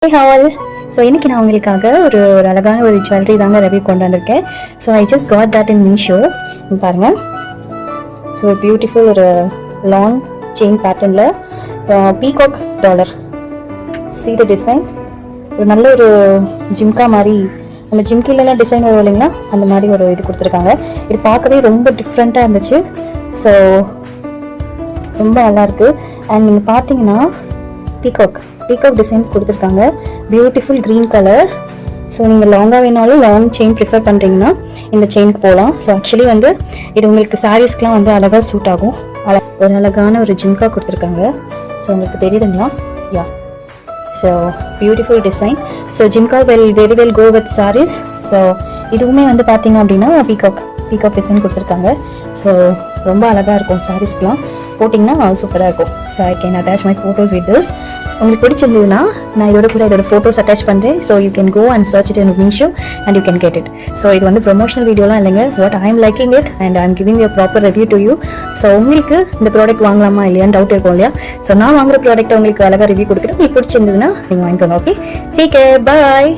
Hey all! So இன்றைக்கி நான் உங்களுக்காக ஒரு அழகான ஒரு ஜுவல்லரி தாங்க ரிவ்யூ கொண்டு வந்திருக்கேன். So I just got that in Meesho. பாருங்கள், ஸோ பியூட்டிஃபுல் ஒரு லாங் செயின் பேட்டர்னில் peacock dollar. see the design. ஒரு நல்ல ஒரு ஜிம்கா மாதிரி, நம்ம ஜிம்கிலலாம் டிசைன் வரும் இல்லைங்களா, அந்த மாதிரி ஒரு இது கொடுத்துருக்காங்க. இது பார்க்கவே ரொம்ப டிஃப்ரெண்ட்டாக இருந்துச்சு. ஸோ ரொம்ப நல்லாயிருக்கு. அண்ட் நீங்கள் பார்த்தீங்கன்னா பீகாக் டிசைன் கொடுத்துருக்காங்க. Beautiful green colour. ஸோ நீங்கள் லாங்காக வேணாலும் லாங் செயின் ப்ரிஃபர் பண்ணுறீங்கன்னா இந்த செயினுக்கு போகலாம். ஸோ ஆக்சுவலி வந்து இது உங்களுக்கு சாரீஸ்க்கெலாம் வந்து அழகாக சூட் ஆகும். ஒரு அழகான ஒரு ஜிம்கா கொடுத்துருக்காங்க. ஸோ உங்களுக்கு தெரியுதுங்களா? Yeah, so beautiful design. So jhumka very well go with sarees. So இதுவுமே வந்து பார்த்தீங்க அப்படின்னா பீகாக் டிசைன் கொடுத்துருக்காங்க. ஸோ ரொம்ப அழகாக இருக்கும், சாரீஸ்க்கெலாம் போட்டிங்கன்னா சூப்பராக இருக்கும். So I can attach my photos with this. உங்களுக்கு பிடிச்சிருந்ததுன்னா நான் இதோட ஃபோட்டோஸ் அட்டாச் பண்ணுறேன். So you can go and search it in Meesho and you can get it. So இது வந்து ப்ரொமோஷனல் வீடியோலாம் இல்லைங்க, what I am liking it and I am giving you proper review to you. So உங்களுக்கு இந்த product வாங்கலாமா இல்லையான்னு doubt இருக்கும் இல்லையா? ஸோ நான் வாங்குற ப்ராடக்ட் உங்களுக்கு அழகாக ரிவ்யூ கொடுக்குறேன். உங்களுக்கு பிடிச்சிருந்ததுன்னா நீங்கள் வாங்கிக்கோங்க. ஓகே, டேக் கேர், பாய்.